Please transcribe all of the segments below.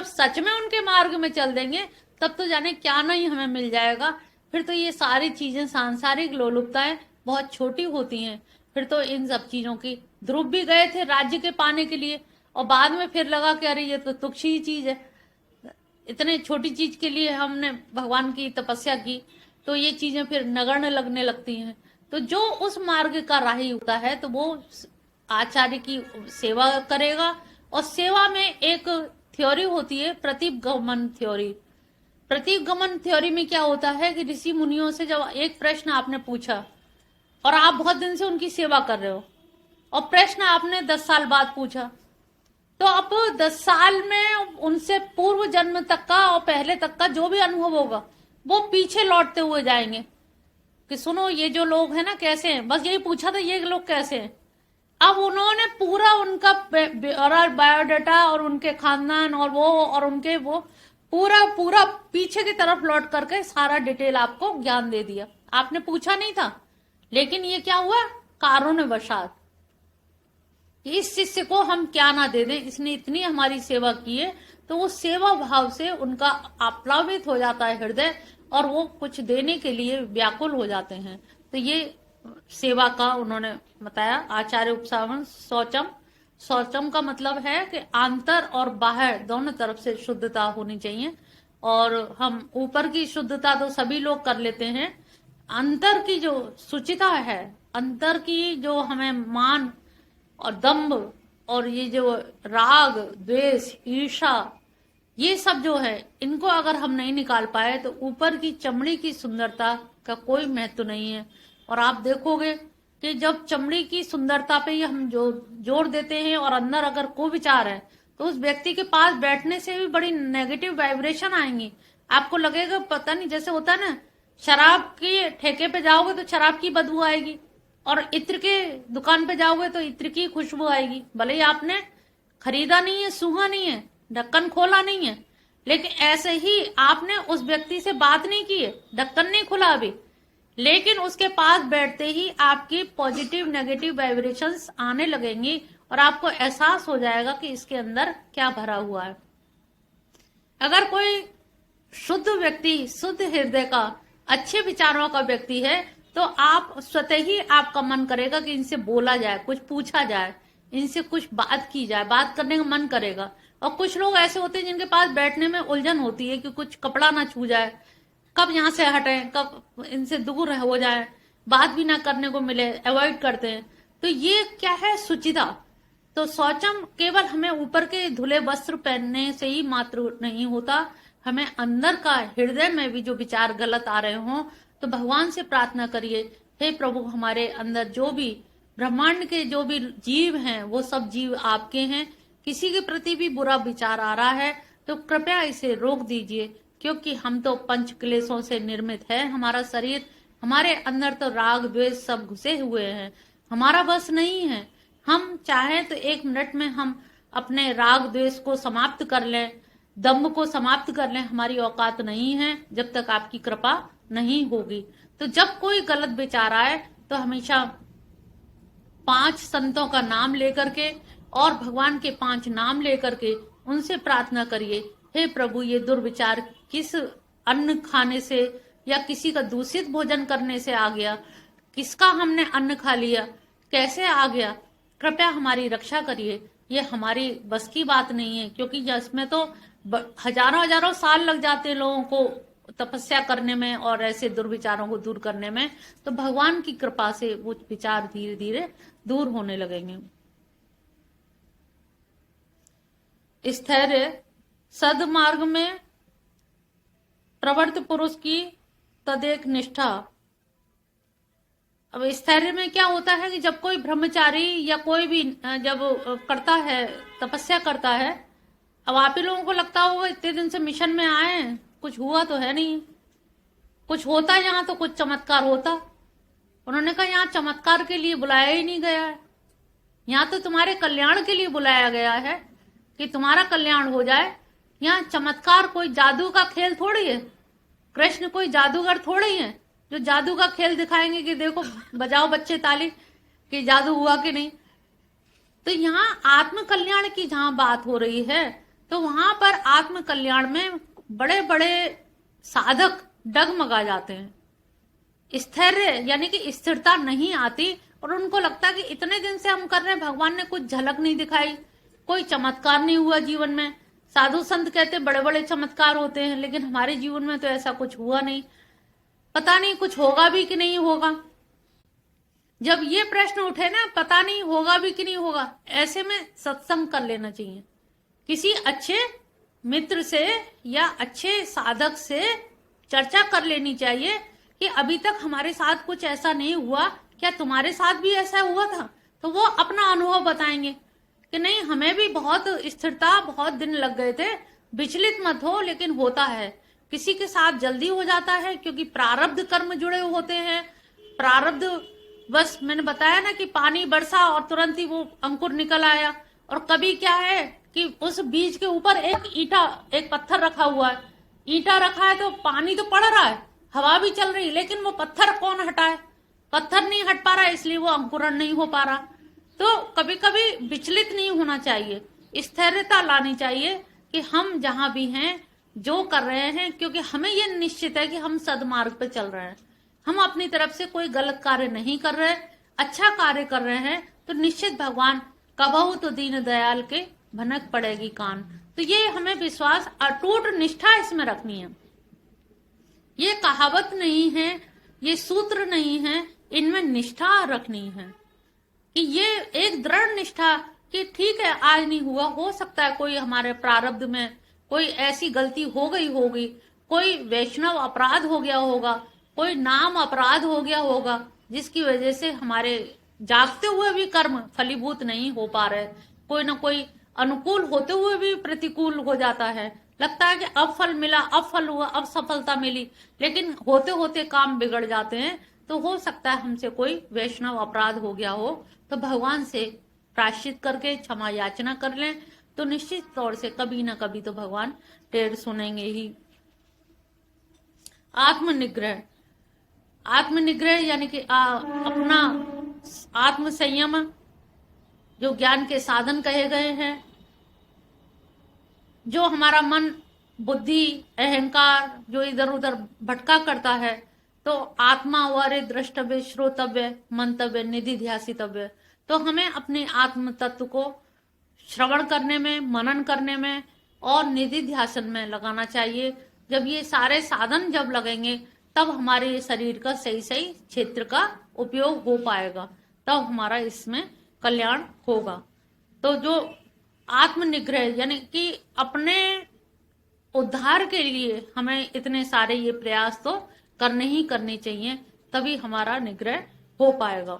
जब सच में उनके मार्ग में चल देंगे तब तो जाने क्या नहीं हमें मिल जाएगा। फिर तो ये सारी चीजें सांसारिक लोलुपताएं बहुत छोटी होती हैं। फिर तो इन सब चीजों की, ध्रुव भी गए थे राज्य के पाने के लिए और बाद में फिर लगा कि अरे ये तो तुच्छ ही चीज है, इतने छोटी चीज के लिए हमने भगवान की तपस्या की, तो ये चीजें फिर नगण्य लगने लगती हैं। तो जो उस मार्ग का राही होता है तो वो आचार्य की सेवा करेगा। और सेवा में एक थ्योरी होती है प्रतीपगमन थ्योरी। प्रतीपगमन थ्योरी में क्या होता है कि ऋषि मुनियों से जब एक प्रश्न आपने पूछा और आप बहुत दिन से उनकी सेवा कर रहे हो और प्रश्न आपने 10 साल बाद पूछा, तो अब 10 साल में उनसे पूर्व जन्म तक का और पहले तक का जो भी अनुभव होगा वो पीछे लौटते हुए जाएंगे कि सुनो ये जो लोग हैं ना कैसे हैं, बस यही पूछा था ये लोग कैसे हैं। अब उन्होंने पूरा उनका बायोडाटा और उनके खानदान और वो और उनके वो पूरा पूरा पीछे की तरफ लौट करके सारा डिटेल आपको ज्ञान दे दिया। आपने पूछा नहीं था, लेकिन ये क्या हुआ, कारुण्यवशात इस शिष्य को हम क्या ना दे दें, इसने इतनी हमारी सेवा की है, तो वो सेवा भाव से उनका आप्लावित हो जाता है हृदय और वो कुछ देने के लिए व्याकुल हो जाते हैं। तो ये सेवा का उन्होंने बताया। आचार्य उपसावन शौचम, शौचम का मतलब है कि आंतर और बाहर दोनों तरफ से शुद्धता होनी चाहिए। और हम ऊपर की शुद्धता तो सभी लोग कर लेते हैं, अंतर की जो शुचिता है, अंतर की जो हमें मान और दंभ और ये जो राग द्वेष ईर्षा ये सब जो है, इनको अगर हम नहीं निकाल पाए तो ऊपर की चमड़ी की सुंदरता का कोई महत्व नहीं है। और आप देखोगे कि जब चमड़ी की सुंदरता पे ही हम जो जोर देते हैं और अंदर अगर कुविचार है तो उस व्यक्ति के पास बैठने से भी बड़ी नेगेटिव वाइब्रेशन आएंगी। आपको लगेगा पता नहीं, जैसे होता है ना, शराब के ठेके पे जाओगे तो शराब की बदबू आएगी और इत्र के दुकान पे जाओगे तो इत्र की खुशबू आएगी। भले ही आपने खरीदा नहीं है, सूंघा नहीं है, ढक्कन खोला नहीं है, लेकिन ऐसे ही आपने उस व्यक्ति से बात नहीं की है, ढक्कन नहीं खुला अभी, लेकिन उसके पास बैठते ही आपकी पॉजिटिव नेगेटिव वाइब्रेशंस आने लगेंगी और आपको एहसास हो जाएगा कि इसके अंदर क्या भरा हुआ है। अगर कोई शुद्ध व्यक्ति, शुद्ध हृदय का, अच्छे विचारों का व्यक्ति है तो आप स्वतः ही आपका मन करेगा कि इनसे बोला जाए, कुछ पूछा जाए, इनसे कुछ बात की जाए, बात करने का मन करेगा। और कुछ लोग ऐसे होते हैं जिनके पास बैठने में उलझन होती है कि कुछ कपड़ा ना छू जाए, कब यहाँ से हटे, कब इनसे दूर हो जाए, बात भी ना करने को मिले, अवॉइड करते हैं। तो ये क्या है, शुचिता। तो शौचम केवल हमें ऊपर के धुले वस्त्र पहनने से ही मात्र नहीं होता, हमें अंदर का हृदय में भी जो विचार गलत आ रहे हों तो भगवान से प्रार्थना करिए, हे प्रभु हमारे अंदर जो भी ब्रह्मांड के जो भी जीव हैं वो सब जीव आपके हैं, किसी के प्रति भी बुरा विचार आ रहा है तो कृपया इसे रोक दीजिए, क्योंकि हम तो पंच क्लेशों से निर्मित है हमारा शरीर, हमारे अंदर तो राग द्वेष सब घुसे हुए हैं, हमारा बस नहीं है। हम चाहे तो 1 मिनट में हम अपने राग द्वेष को समाप्त कर लें, दम्भ को समाप्त कर लें, हमारी औकात नहीं है जब तक आपकी कृपा नहीं होगी। तो जब कोई गलत विचार आए तो हमेशा 5 संतों का नाम लेकर के और भगवान के 5 नाम लेकर के उनसे प्रार्थना करिए, हे प्रभु ये दुर्विचार किस अन्न खाने से या किसी का दूषित भोजन करने से आ गया, किसका हमने अन्न खा लिया, कैसे आ गया, कृपया हमारी रक्षा करिए। ये हमारी बस की बात नहीं है, क्योंकि इसमें तो हजारों हजारों साल लग जाते हैं लोगों को तपस्या करने में और ऐसे दुर्विचारों को दूर करने में। तो भगवान की कृपा से वो विचार धीरे धीरे दूर होने लगेंगे। स्थैर्य सदमार्ग में प्रवर्त पुरुष की तदेक निष्ठा। अब स्थैर्य में क्या होता है कि जब कोई ब्रह्मचारी या कोई भी जब करता है, तपस्या करता है, अब आप ही लोगों को लगता होगा इतने दिन से मिशन में आए हैं, कुछ हुआ तो है नहीं, कुछ होता यहाँ तो कुछ चमत्कार होता। उन्होंने कहा यहाँ चमत्कार के लिए बुलाया ही नहीं गया है, यहाँ तो तुम्हारे कल्याण के लिए बुलाया गया है कि तुम्हारा कल्याण हो जाए। यहाँ चमत्कार कोई जादू का खेल थोड़ी है, कृष्ण कोई जादूगर थोड़े ही है जो जादू का खेल दिखाएंगे कि देखो बजाओ बच्चे ताली कि जादू हुआ कि नहीं। तो यहाँ आत्म कल्याण की जहां बात हो रही है तो वहां पर आत्म कल्याण में बड़े बड़े साधक डगमगा जाते हैं, स्थैर्य यानी कि स्थिरता नहीं आती, और उनको लगता है कि इतने दिन से हम कर रहे हैं, भगवान ने कुछ झलक नहीं दिखाई, कोई चमत्कार नहीं हुआ जीवन में। साधु संत कहते बड़े बड़े चमत्कार होते हैं, लेकिन हमारे जीवन में तो ऐसा कुछ हुआ नहीं, पता नहीं कुछ होगा भी कि नहीं होगा। जब ये प्रश्न उठे ना, पता नहीं होगा भी कि नहीं होगा, ऐसे में सत्संग कर लेना चाहिए, किसी अच्छे मित्र से या अच्छे साधक से चर्चा कर लेनी चाहिए कि अभी तक हमारे साथ कुछ ऐसा नहीं हुआ, क्या तुम्हारे साथ भी ऐसा हुआ था? तो वो अपना अनुभव बताएंगे कि नहीं, हमें भी बहुत स्थिरता, बहुत दिन लग गए थे, विचलित मत हो, लेकिन होता है, किसी के साथ जल्दी हो जाता है, क्योंकि प्रारब्ध कर्म जुड़े होते हैं। प्रारब्ध, बस मैंने बताया ना कि पानी बरसा और तुरंत ही वो अंकुर निकल आया, और कभी क्या है कि उस बीज के ऊपर एक पत्थर रखा हुआ है, ईंटा रखा है तो पानी तो पड़ रहा है, हवा भी चल रही, लेकिन वो पत्थर कौन हटाए? पत्थर नहीं हट पा रहा, इसलिए वो अंकुरण नहीं हो पा रहा। तो कभी कभी विचलित नहीं होना चाहिए, स्थिरता लानी चाहिए कि हम जहां भी हैं, जो कर रहे हैं, क्योंकि हमें ये निश्चित है कि हम सदमार्ग पे चल रहे हैं, हम अपनी तरफ से कोई गलत कार्य नहीं कर रहे, अच्छा कार्य कर रहे हैं, तो निश्चित भगवान कबहू तो दीन दयाल के भनक पड़ेगी कान। तो ये हमें विश्वास, अटूट निष्ठा इसमें रखनी है। ये कहावत नहीं है, ये सूत्र नहीं है, इनमें निष्ठा रखनी है कि ये एक दृढ़ निष्ठा कि ठीक है, आज नहीं हुआ, हो सकता है कोई हमारे प्रारब्ध में कोई ऐसी गलती हो गई होगी, कोई वैष्णव अपराध हो गया होगा, कोई नाम अपराध हो गया होगा, जिसकी वजह से हमारे जागते हुए भी कर्म फलीभूत नहीं हो पा रहे, कोई ना कोई अनुकूल होते हुए भी प्रतिकूल हो जाता है, लगता है कि अब फल मिला, अब फल हुआ, अब सफलता मिली, लेकिन होते होते काम बिगड़ जाते हैं। तो हो सकता है हमसे कोई वैष्णव अपराध हो गया हो, तो भगवान से प्रायश्चित करके क्षमा याचना कर लें, तो निश्चित तौर से कभी ना कभी तो भगवान टेढ़ सुनेंगे ही। आत्मनिग्रह, आत्मनिग्रह यानी कि अपना आत्म संयम, जो ज्ञान के साधन कहे गए हैं, जो हमारा मन, बुद्धि, अहंकार जो इधर उधर भटका करता है, तो आत्मा वारे द्रष्टव्य, श्रोतव्य, मंतव्य, निधि ध्यासितव्य। तो हमें अपने आत्म तत्व को श्रवण करने में, मनन करने में और निधि ध्यासन में लगाना चाहिए। जब ये सारे साधन जब लगेंगे, तब हमारे शरीर का सही सही क्षेत्र का उपयोग हो पाएगा, तब हमारा इसमें कल्याण होगा। तो जो आत्मनिग्रह यानी कि अपने उद्धार के लिए हमें इतने सारे ये प्रयास तो करने ही करने चाहिए, तभी हमारा निग्रह हो पाएगा।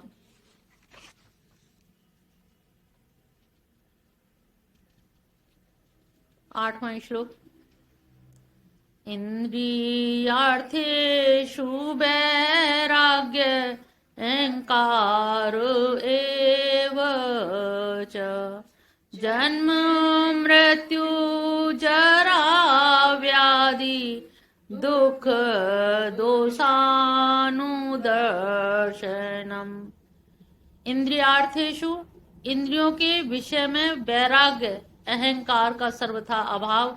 आठवां श्लोक, इंद्रियार्थेषु वैराग्य अहंकार एव च जन्म मृत्यु जरा व्याधि दुख दोषानुदर्शनम। इंद्रियार्थेषु, इंद्रियों के विषय में वैराग्य, अहंकार का सर्वथा अभाव,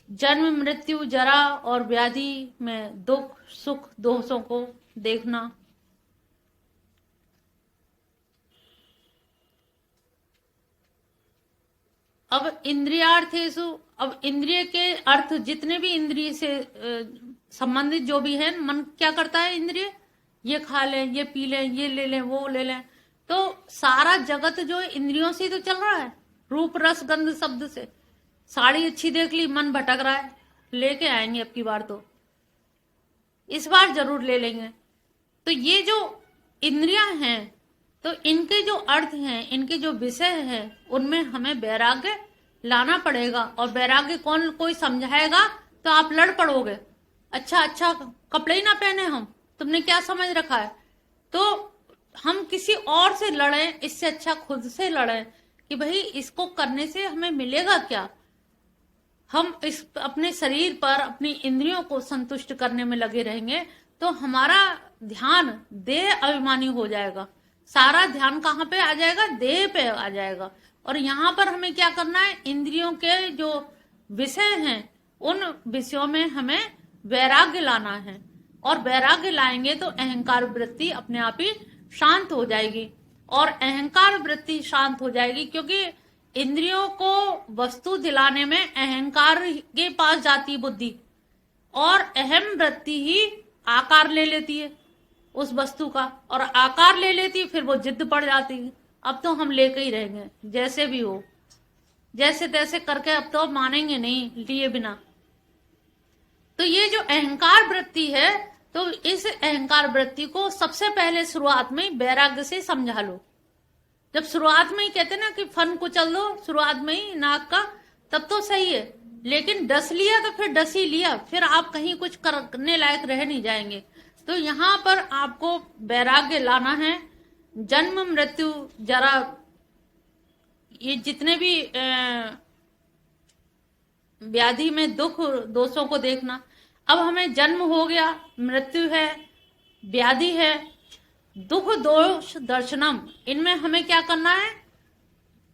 जन्म मृत्यु जरा और व्याधि में दुख सुख दोषों को देखना। अब इंद्रियार्थेषु, अब इंद्रिय के अर्थ जितने भी इंद्रिय से संबंधित जो भी है, मन क्या करता है? इंद्रिय ये खा लें, ये पी लें, ये ले लें, वो ले लें, तो सारा जगत जो इंद्रियों से तो चल रहा है, रूप रस गंध शब्द से। साड़ी अच्छी देख ली, मन भटक रहा है, लेके आएंगे अब की बार, तो इस बार जरूर ले लेंगे। तो ये जो इंद्रियां हैं, तो इनके जो अर्थ हैं, इनके जो विषय हैं, उनमें हमें वैराग्य लाना पड़ेगा। और वैराग्य कौन कोई समझाएगा? तो आप लड़ पड़ोगे, अच्छा कपड़े ही ना पहने हम, तुमने क्या समझ रखा है। तो हम किसी और से लड़ें, इससे अच्छा खुद से लड़ें कि भाई इसको करने से हमें मिलेगा क्या। हम इस अपने शरीर पर, अपनी इंद्रियों को संतुष्ट करने में लगे रहेंगे, तो हमारा ध्यान देह अभिमानी हो जाएगा। सारा ध्यान कहाँ पे आ जाएगा? देह पे आ जाएगा। और यहाँ पर हमें क्या करना है, इंद्रियों के जो विषय हैं उन विषयों में हमें वैराग्य लाना है, और वैराग्य लाएंगे तो अहंकार वृत्ति अपने आप ही शांत हो जाएगी। और अहंकार वृत्ति शांत हो जाएगी क्योंकि इंद्रियों को वस्तु दिलाने में अहंकार के पास जाती बुद्धि, और अहम वृत्ति ही आकार ले लेती है उस वस्तु का, और आकार ले लेती है, फिर वो जिद पड़ जाती है, अब तो हम लेके ही रहेंगे जैसे भी हो, जैसे तैसे करके, अब तो मानेंगे नहीं लिए बिना। तो ये जो अहंकार वृत्ति है, तो इस अहंकार वृत्ति को सबसे पहले शुरुआत में वैराग्य से समझा लो। जब शुरुआत में ही कहते ना कि फन कुचल दो शुरुआत में ही नाक का, तब तो सही है, लेकिन डस लिया तो फिर डस ही लिया, फिर आप कहीं कुछ करने लायक रह नहीं जाएंगे। तो यहाँ पर आपको वैराग्य लाना है। जन्म मृत्यु जरा ये जितने भी व्याधि में दुख दोषों को देखना। अब हमें जन्म हो गया, मृत्यु है, व्याधि है, दुख दोष दर्शनम, इनमें हमें क्या करना है,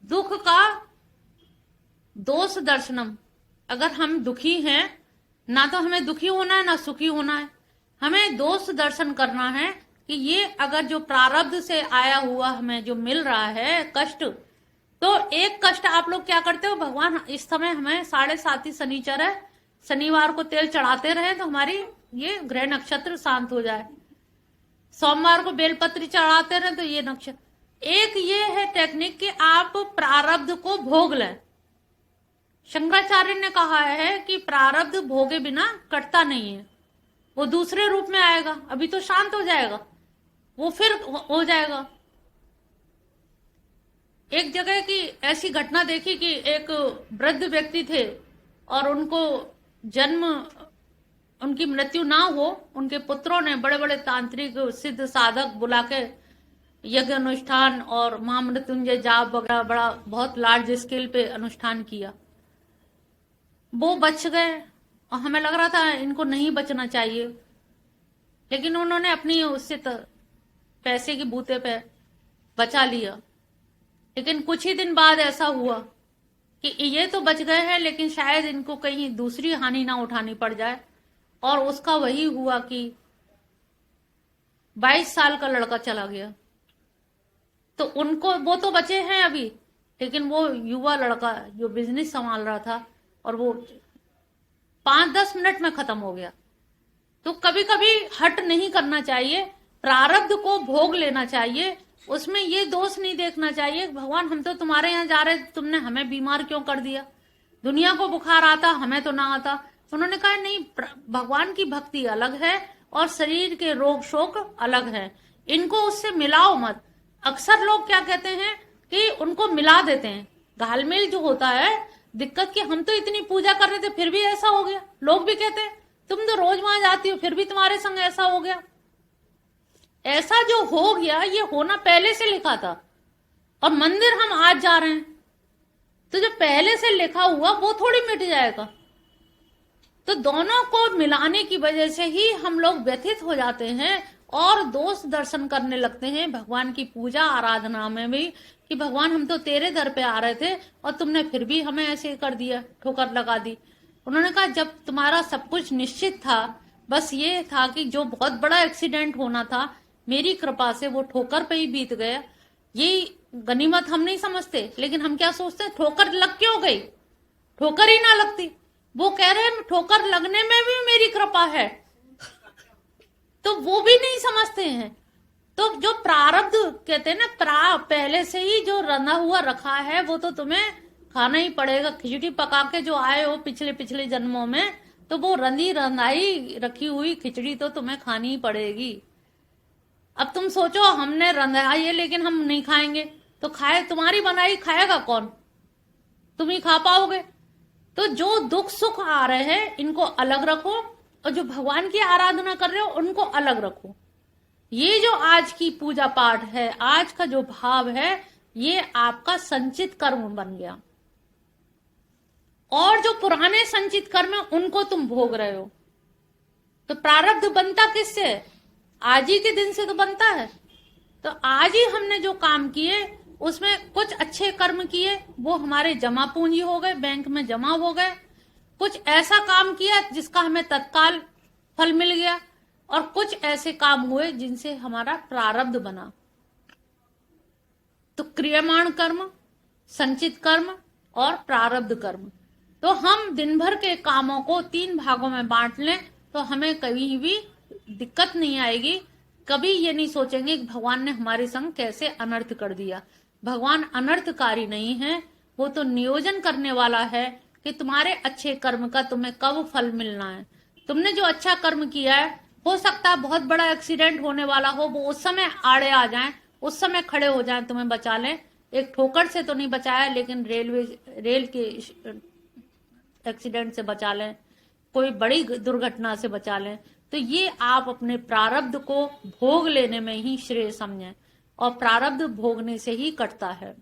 दुख का दोष दर्शनम। अगर हम दुखी हैं, ना तो हमें दुखी होना है ना सुखी होना है, हमें दोष दर्शन करना है कि ये अगर जो प्रारब्ध से आया हुआ हमें जो मिल रहा है कष्ट, तो एक कष्ट आप लोग क्या करते हो, भगवान इस समय हमें 7.5 शनिचर है, शनिवार को तेल चढ़ाते रहे तो हमारी ये ग्रह नक्षत्र शांत हो जाए, सोमवार को बेलपत्री चढ़ाते रहे तो ये नक्षत्र। एक ये है टेक्निक कि आप प्रारब्ध को भोग लें। शंकराचार्य ने कहा है कि प्रारब्ध भोगे बिना कटता नहीं है, वो दूसरे रूप में आएगा, अभी तो शांत हो जाएगा, वो फिर हो जाएगा। एक जगह की ऐसी घटना देखी कि एक वृद्ध व्यक्ति थे और उनको जन्म, उनकी मृत्यु ना हो, उनके पुत्रों ने बड़े बड़े तांत्रिक सिद्ध साधक बुला के यज्ञ अनुष्ठान और महामृत्युंजय जाप वगैरह बड़ा बहुत लार्ज स्केल पे अनुष्ठान किया। वो बच गए और हमें लग रहा था इनको नहीं बचना चाहिए, लेकिन उन्होंने अपनी उससे पैसे की बूते पे बचा लिया। लेकिन कुछ ही दिन बाद ऐसा हुआ कि ये तो बच गए हैं, लेकिन शायद इनको कहीं दूसरी हानि ना उठानी पड़ जाए, और उसका वही हुआ कि 22 साल का लड़का चला गया। तो उनको, वो तो बचे हैं अभी, लेकिन वो युवा लड़का जो बिजनेस संभाल रहा था, और वो 5-10 मिनट में खत्म हो गया। तो कभी कभी हट नहीं करना चाहिए, प्रारब्ध को भोग लेना चाहिए, उसमें ये दोष नहीं देखना चाहिए भगवान हम तो तुम्हारे यहाँ जा रहे, तुमने हमें बीमार क्यों कर दिया, दुनिया को बुखार आता हमें तो ना आता। उन्होंने कहा नहीं, भगवान की भक्ति अलग है और शरीर के रोग शोक अलग है, इनको उससे मिलाओ मत। अक्सर लोग क्या कहते हैं कि उनको मिला देते हैं, घालमेल जो होता है दिक्कत की, हम तो इतनी पूजा कर रहे थे फिर भी ऐसा हो गया। लोग भी कहते हैं तुम तो रोज वहां जाती हो फिर भी तुम्हारे संग ऐसा हो गया। ऐसा जो हो गया ये होना पहले से लिखा था, और मंदिर हम आज जा रहे हैं, तो जो पहले से लिखा हुआ वो थोड़ी मिट जाएगा। तो दोनों को मिलाने की वजह से ही हम लोग व्यथित हो जाते हैं और दोष दर्शन करने लगते हैं भगवान की पूजा आराधना में भी, कि भगवान हम तो तेरे दर पे आ रहे थे और तुमने फिर भी हमें ऐसे कर दिया, ठोकर लगा दी। उन्होंने कहा जब तुम्हारा सब कुछ निश्चित था, बस ये था कि जो बहुत बड़ा एक्सीडेंट होना था मेरी कृपा से वो ठोकर पे ही बीत गया, ये गनीमत हम नहीं समझते, लेकिन हम क्या सोचते हैं ठोकर लग क्यों गई, ठोकर ही ना लगती। वो कह रहे हैं ठोकर लगने में भी मेरी कृपा है, तो वो भी नहीं समझते हैं। तो जो प्रारब्ध कहते हैं ना, पहले से ही जो रंधा हुआ रखा है वो तो तुम्हें खाना ही पड़ेगा। खिचड़ी पका के जो आए हो पिछले पिछले जन्मों में, तो वो रंधी रंधाई रखी हुई खिचड़ी तो तुम्हें खानी ही पड़ेगी। अब तुम सोचो हमने रंधाई है लेकिन हम नहीं खाएंगे, तो खाए तुम्हारी बनाई खाएगा कौन, तुम ही खा पाओगे। तो जो दुख सुख आ रहे हैं इनको अलग रखो, और जो भगवान की आराधना कर रहे हो उनको अलग रखो। ये जो आज की पूजा पाठ है, आज का जो भाव है, ये आपका संचित कर्म बन गया, और जो पुराने संचित कर्म है उनको तुम भोग रहे हो। तो प्रारब्ध बनता किससे, आज ही के दिन से तो बनता है। तो आज ही हमने जो काम किए उसमें कुछ अच्छे कर्म किए, वो हमारे जमा पूंजी हो गए, बैंक में जमा हो गए। कुछ ऐसा काम किया जिसका हमें तत्काल फल मिल गया, और कुछ ऐसे काम हुए जिनसे हमारा प्रारब्ध बना। तो क्रियमाण कर्म, संचित कर्म और प्रारब्ध कर्म। तो हम दिन भर के कामों को 3 भागों में बांट लें तो हमें कभी भी दिक्कत नहीं आएगी। कभी ये नहीं सोचेंगे कि भगवान ने हमारे संग कैसे अनर्थ कर दिया। भगवान अनर्थकारी नहीं है, वो तो नियोजन करने वाला है कि तुम्हारे अच्छे कर्म का तुम्हें कब फल मिलना है। तुमने जो अच्छा कर्म किया है, हो सकता है बहुत बड़ा एक्सीडेंट होने वाला हो, वो उस समय आड़े आ जाएं, उस समय खड़े हो जाएं, तुम्हें बचा लें। एक ठोकर से तो नहीं बचाया, लेकिन रेल के एक्सीडेंट से बचा लें, कोई बड़ी दुर्घटना से बचा लें। तो ये आप अपने प्रारब्ध को भोग लेने में ही श्रेय समझें, और प्रारब्ध भोगने से ही कटता है।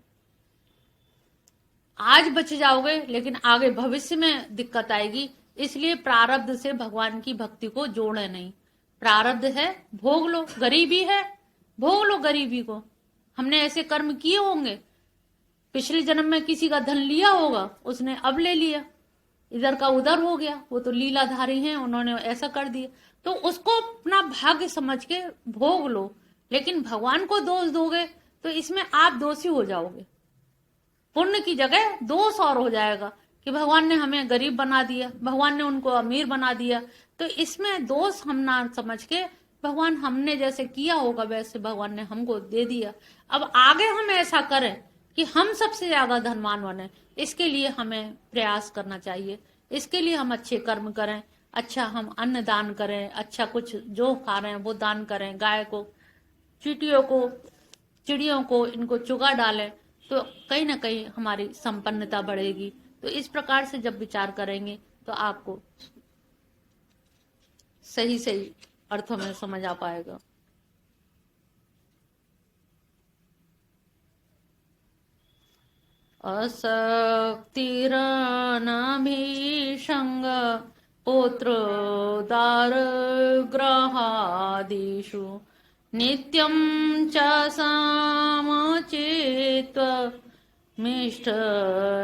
आज बच जाओगे लेकिन आगे भविष्य में दिक्कत आएगी, इसलिए प्रारब्ध से भगवान की भक्ति को जोड़े नहीं। प्रारब्ध है, भोग लो। गरीबी है, भोग लो गरीबी को। हमने ऐसे कर्म किए होंगे, पिछले जन्म में किसी का धन लिया होगा, उसने अब ले लिया, इधर का उधर हो गया, वो तो लीलाधारी हैं, उन्होंने ऐसा कर दिया। तो उसको अपना भाग्य समझ के भोग लो, लेकिन भगवान को दोष दोगे तो इसमें आप दोषी हो जाओगे। पुण्य की जगह दोष और हो जाएगा कि भगवान ने हमें गरीब बना दिया, भगवान ने उनको अमीर बना दिया। तो इसमें दोष हम ना समझ के, भगवान हमने जैसे किया होगा वैसे भगवान ने हमको दे दिया, अब आगे हम ऐसा करें कि हम सबसे ज्यादा धनवान बने। इसके लिए हमें प्रयास करना चाहिए, इसके लिए हम अच्छे कर्म करें, अच्छा हम अन्न दान करें, अच्छा कुछ जो खा रहे हैं वो दान करें, गाय को, चींटियों को, चिड़ियों को, इनको चुगा डालें, तो कहीं ना कहीं हमारी संपन्नता बढ़ेगी। तो इस प्रकार से जब विचार करेंगे तो आपको सही सही अर्थों में समझ आ पाएगा। असक्तिरनभिसंग पुत्रोदारग्रहादिषु नित्यं च समचित्त्वमिष्ट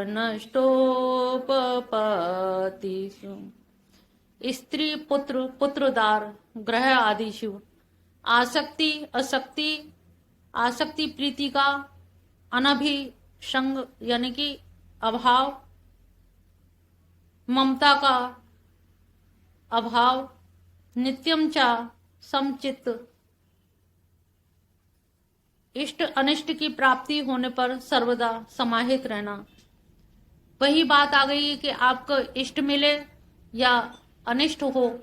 नष्टोपपत्तिषु। स्त्री पुत्र पुत्रोदार ग्रह आदिषु। आसक्ति असक्ति, आसक्ति प्रीति का, अनभिसंग यानी कि अभाव, ममता का अभाव, नित्यम चा समचित्त, इष्ट अनिष्ट की प्राप्ति होने पर सर्वदा समाहित रहना। वही बात आ गई कि आपको इष्ट मिले या अनिष्ट हो,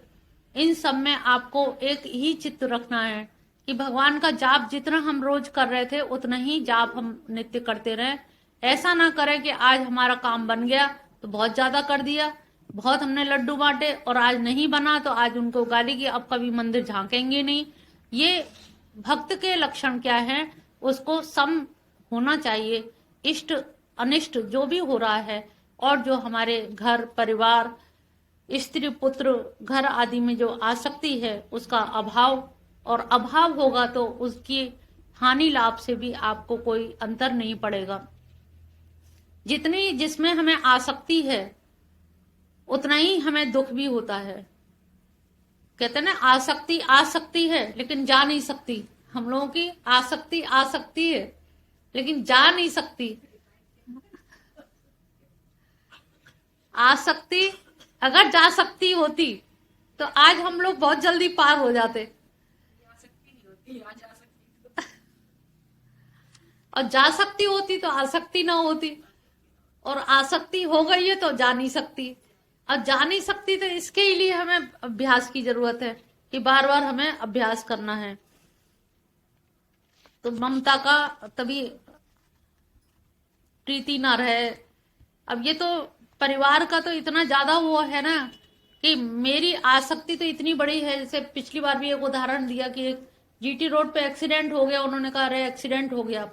इन सब में आपको एक ही चित्त रखना है कि भगवान का जाप जितना हम रोज कर रहे थे उतना ही जाप हम नित्य करते रहें। ऐसा ना करें कि आज हमारा काम बन गया तो बहुत ज्यादा कर दिया, बहुत हमने लड्डू बांटे और आज नहीं बना तो आज उनको गाली की, अब कभी मंदिर झांकेंगे नहीं। ये भक्त के लक्षण क्या है, उसको सम होना चाहिए। इष्ट अनिष्ट जो भी हो रहा है, और जो हमारे घर परिवार, स्त्री पुत्र घर आदि में जो आसक्ति है उसका अभाव, और अभाव होगा तो उसकी हानि लाभ से भी आपको कोई अंतर नहीं पड़ेगा। जितनी जिसमें हमें आसक्ति है उतना ही हमें दुख भी होता है। कहते हैं ना, आसक्ति आसक्ति है लेकिन जा नहीं सकती। हम लोगों की आसक्ति आसक्ति है लेकिन जा नहीं सकती। आसक्ति अगर जा सकती होती तो आज हम लोग बहुत जल्दी पार हो जाते, और जा सकती होती तो आसक्ति ना होती, और आसक्ति हो गई है तो जा नहीं सकती। और जा नहीं सकती तो इसके लिए हमें अभ्यास की जरूरत है कि बार बार हमें अभ्यास करना है। तो ममता का तभी प्रीति ना रहे। अब ये तो परिवार का तो इतना ज्यादा वो है ना कि मेरी आसक्ति तो इतनी बड़ी है। जैसे पिछली बार भी एक उदाहरण दिया कि एक जीटी रोड पे एक्सीडेंट हो गया, उन्होंने कहा अरे एक्सीडेंट हो गया।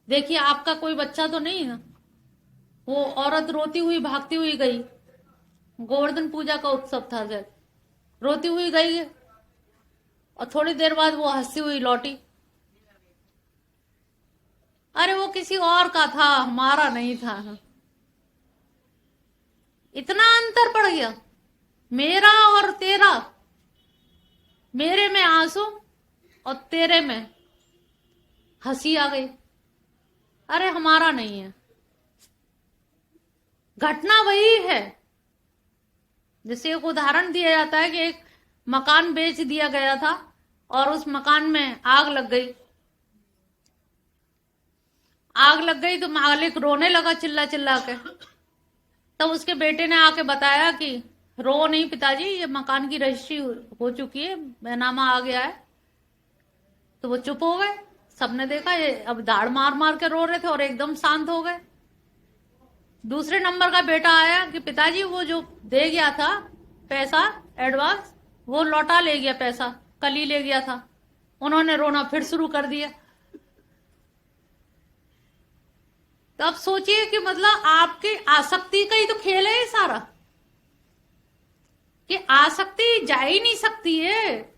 देखिए आपका कोई बच्चा तो नहीं है, वो औरत रोती हुई भागती हुई गई, गोवर्धन पूजा का उत्सव था शायद, रोती हुई गई और थोड़ी देर बाद वो हंसती हुई लौटी। अरे वो किसी और का था, हमारा नहीं था। इतना अंतर पड़ गया, मेरा और तेरा। मेरे में आंसू और तेरे में हंसी आ गई। अरे हमारा नहीं है। घटना वही है। जैसे एक उदाहरण दिया जाता है कि एक मकान बेच दिया गया था और उस मकान में आग लग गई। आग लग गई तो मालिक रोने लगा चिल्ला चिल्ला के। तब उसके बेटे ने आके बताया कि रो नहीं पिताजी, ये मकान की रजिस्ट्री हो चुकी है, बैनामा आ गया है। तो वो चुप हो गए। सबने देखा ये अब दाढ़ मार मार के रो रहे थे और एकदम शांत हो गए। दूसरे नंबर का बेटा आया कि पिताजी वो जो दे गया था पैसा एडवांस, वो लौटा ले गया, पैसा कल ही ले गया था। उन्होंने रोना फिर शुरू कर दिया। तो अब सोचिए कि मतलब आपकी आसक्ति का ही तो खेल है ये सारा, कि आसक्ति जा ही नहीं सकती है।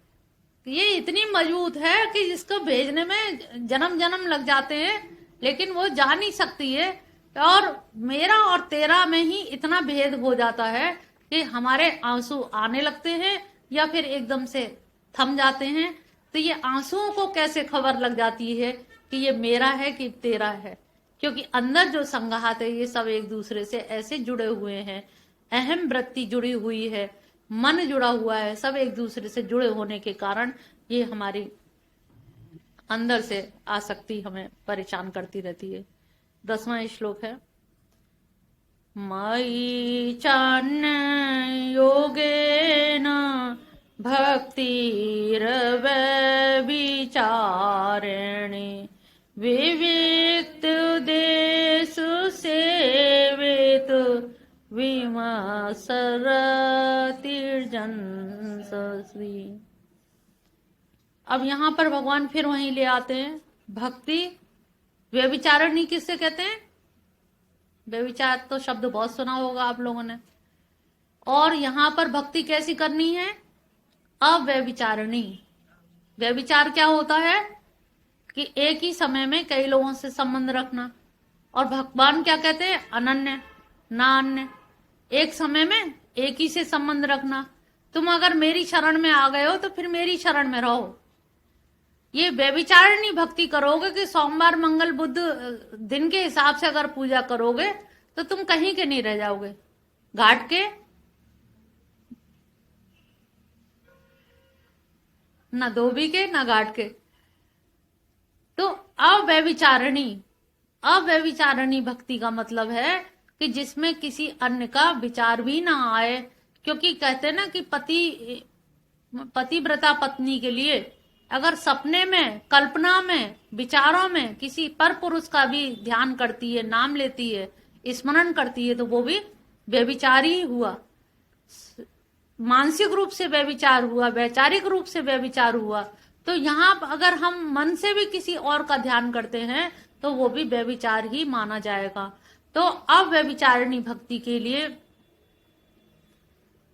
ये इतनी मजबूत है कि जिसको भेजने में जन्म जन्म लग जाते हैं, लेकिन वो जा नहीं सकती है। और मेरा और तेरा में ही इतना भेद हो जाता है कि हमारे आंसू आने लगते हैं या फिर एकदम से थम जाते हैं। तो ये आंसुओं को कैसे खबर लग जाती है कि ये मेरा है कि तेरा है, क्योंकि अंदर जो संघात है ये सब एक दूसरे से ऐसे जुड़े हुए हैं। अहम वृत्ति जुड़ी हुई है, मन जुड़ा हुआ है, सब एक दूसरे से जुड़े होने के कारण ये हमारी अंदर से आसक्ति हमें परेशान करती रहती है। 10वां श्लोक है, मयि चान्य योगेन भक्तिरव्यभिचारिणी विविक्त देशु सेवित विमसरतिर्जन्सस्वी। अब यहां पर भगवान फिर वहीं ले आते हैं भक्ति। व्यभिचारिणी किससे कहते हैं? व्यभिचार तो शब्द बहुत सुना होगा आप लोगों ने। और यहां पर भक्ति कैसी करनी है? अव्यभिचारिणी। व्यभिचार क्या होता है कि एक ही समय में कई लोगों से संबंध रखना। और भगवान क्या कहते हैं? अनन्य ना अन्य। एक समय में एक ही से संबंध रखना। तुम अगर मेरी शरण में आ गए हो तो फिर मेरी शरण में रहो। ये व्यभिचारिणी भक्ति करोगे कि सोमवार मंगल बुध दिन के हिसाब से अगर पूजा करोगे तो तुम कहीं के नहीं रह जाओगे, घाट के ना धोबी के ना घाट के। तो अव्यभिचारिणी भक्ति का मतलब है कि जिसमें किसी अन्य का विचार भी ना आए। क्योंकि कहते हैं ना कि पतिव्रता पत्नी के लिए अगर सपने में, कल्पना में, विचारों में किसी पर पुरुष का भी ध्यान करती है, नाम लेती है, स्मरण करती है, तो वो भी व्यभिचार ही हुआ। मानसिक रूप से व्यभिचार हुआ, वैचारिक रूप से व्यभिचार हुआ। तो यहाँ अगर हम मन से भी किसी और का ध्यान करते हैं तो वो भी व्यभिचार ही माना जाएगा। तो अव्यभिचारिणी भक्ति के लिए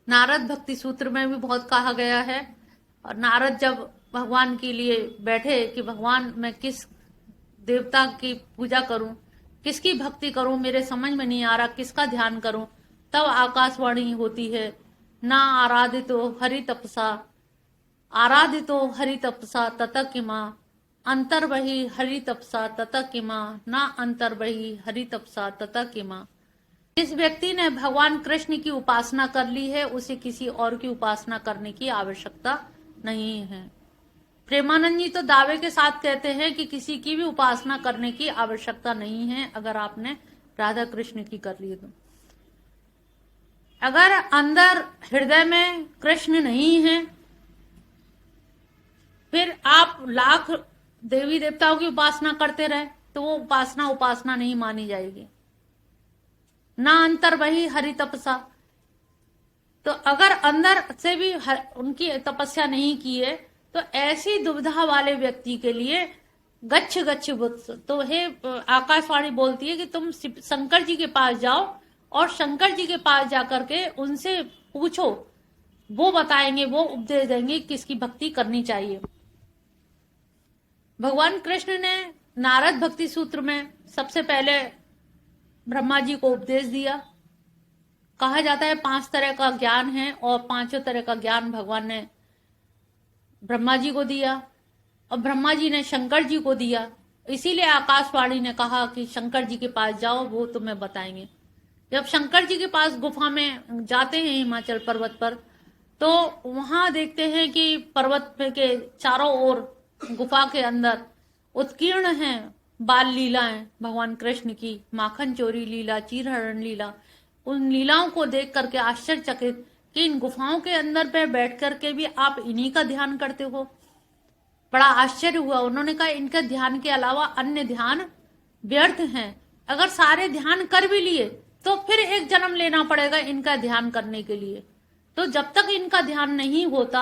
नारद भक्ति सूत्र में भी बहुत कहा गया है। और नारद जब भगवान के लिए बैठे कि भगवान मैं किस देवता की पूजा करूं, किसकी भक्ति करूं, मेरे समझ में नहीं आ रहा किसका ध्यान करूं, तब आकाशवाणी होती है, ना आराधितो हरि तपसा, आराधितो हरि तपसा तत किमा, अंतर्बहि हरि तपसा तत किमा, ना अंतर्बहि हरि तपसा तत किमा। जिस व्यक्ति ने भगवान कृष्ण की उपासना कर ली है उसे किसी और की उपासना करने की आवश्यकता नहीं है। प्रेमानंद जी तो दावे के साथ कहते हैं कि किसी की भी उपासना करने की आवश्यकता नहीं है अगर आपने राधा कृष्ण की कर ली तो। अगर अंदर हृदय में कृष्ण नहीं है, फिर आप लाख देवी देवताओं की उपासना करते रहे तो वो उपासना नहीं मानी जाएगी। ना अंतर वही हरि तपसा। तो अगर अंदर से भी उनकी तपस्या नहीं की है तो ऐसी दुविधा वाले व्यक्ति के लिए गच्छ गच्छ बुत्स। तो हे आकाशवाणी बोलती है कि तुम शंकर जी के पास जाओ और शंकर जी के पास जाकर के उनसे पूछो, वो बताएंगे, वो उपदेश देंगे किसकी भक्ति करनी चाहिए। भगवान कृष्ण ने नारद भक्ति सूत्र में सबसे पहले ब्रह्मा जी को उपदेश दिया। कहा जाता है 5 तरह का ज्ञान है और 5 तरह का ज्ञान भगवान ने ब्रह्मा जी को दिया और ब्रह्मा जी ने शंकर जी को दिया। इसीलिए आकाशवाणी ने कहा कि शंकर जी के पास जाओ, वो तुम्हें बताएंगे। जब शंकर जी के पास गुफा में जाते हैं हिमाचल पर्वत पर, तो वहां देखते हैं कि पर्वत के चारों ओर गुफा के अंदर उत्कीर्ण हैं बाल लीलाएं भगवान कृष्ण की, माखन चोरी लीला, चीरहरण लीला। उन लीलाओं को देख करके आश्चर्यचकित कि इन गुफाओं के अंदर पे बैठ करके भी आप इन्हीं का ध्यान करते हो। बड़ा आश्चर्य हुआ। उन्होंने कहा इनका ध्यान के अलावा अन्य ध्यान व्यर्थ हैं। अगर सारे ध्यान कर भी लिए तो फिर एक जन्म लेना पड़ेगा इनका ध्यान करने के लिए। तो जब तक इनका ध्यान नहीं होता,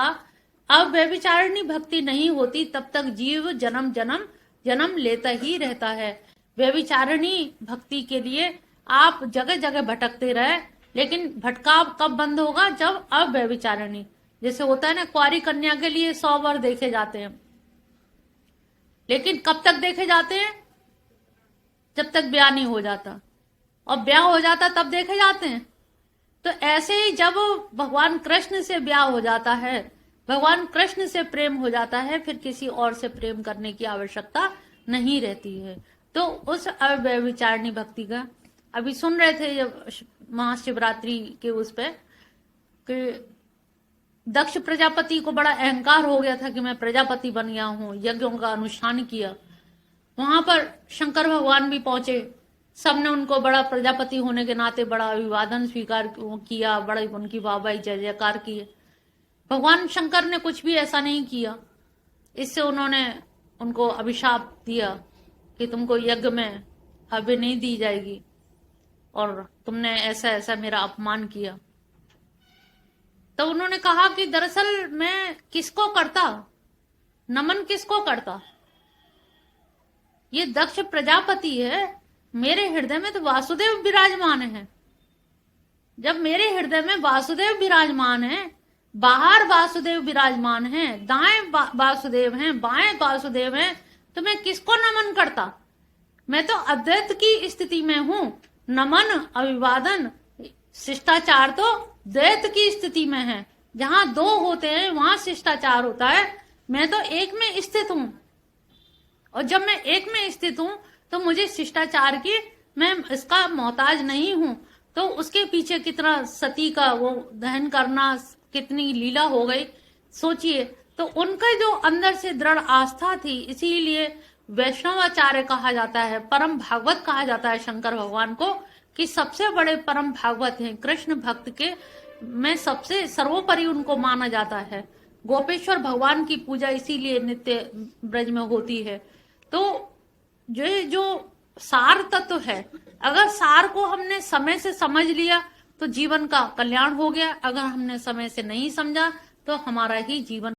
अब व्यभिचारिणी भक्ति नहीं होती, तब तक जीव जन्म जन्म जन्म लेता ही रहता है। व्यभिचारिणी भक्ति के लिए आप जगह जगह भटकते रहे, लेकिन भटकाव कब बंद होगा? जब अब व्यभिचारिणी, जैसे होता है ना, कुंवारी कन्या के लिए 100 वर देखे जाते हैं, लेकिन कब तक देखे जाते हैं? जब तक ब्याह नहीं हो जाता, और ब्याह हो जाता तब देखे जाते हैं। तो ऐसे ही जब भगवान कृष्ण से ब्याह हो जाता है, भगवान कृष्ण से प्रेम हो जाता है, फिर किसी और से प्रेम करने की आवश्यकता नहीं रहती है। तो उस अव्यभिचारिणी भक्ति का अभी सुन रहे थे जब महाशिवरात्रि के उस पे कि दक्ष प्रजापति को बड़ा अहंकार हो गया था कि मैं प्रजापति बन गया हूं, यज्ञों का अनुष्ठान किया। वहां पर शंकर भगवान भी पहुंचे, सबने उनको बड़ा प्रजापति होने के नाते बड़ा अभिवादन स्वीकार किया, बड़ा उनकी वाहवाही जय जयकार किए। भगवान शंकर ने कुछ भी ऐसा नहीं किया। इससे उन्होंने उनको अभिशाप दिया कि तुमको यज्ञ में हव्य नहीं दी जाएगी और तुमने ऐसा ऐसा मेरा अपमान किया। तो उन्होंने कहा कि दरअसल मैं किसको करता, नमन किसको करता? ये दक्ष प्रजापति है, मेरे हृदय में तो वासुदेव विराजमान है। जब मेरे हृदय में वासुदेव विराजमान है, बाहर वासुदेव विराजमान है, दाएं वासुदेव हैं, बाएं वासुदेव हैं, तो मैं किसको नमन करता? मैं तो अद्वैत की स्थिति में हूं। नमन, अभिवादन, शिष्टाचार तो द्वैत की स्थिति में है। जहां 2 होते हैं वहां शिष्टाचार होता है। मैं तो एक में स्थित हूं, और जब मैं एक में स्थित हूं तो मुझे शिष्टाचार की मैं इसका मोहताज नहीं हूं। तो उसके पीछे कितना सती का वो दहन करना, कितनी लीला हो गई, सोचिए। तो उनका जो अंदर से दृढ़ आस्था थी, इसीलिए वैष्णवाचार्य कहा जाता है, परम भागवत कहा जाता है शंकर भगवान को, कि सबसे बड़े परम भागवत हैं। कृष्ण भक्त के में सबसे सर्वोपरि उनको माना जाता है। गोपेश्वर भगवान की पूजा इसीलिए नित्य ब्रज में होती है। तो जो सार तत्व है, अगर सार को हमने समय से समझ लिया तो जीवन का कल्याण हो गया। अगर हमने समय से नहीं समझा तो हमारा ही जीवन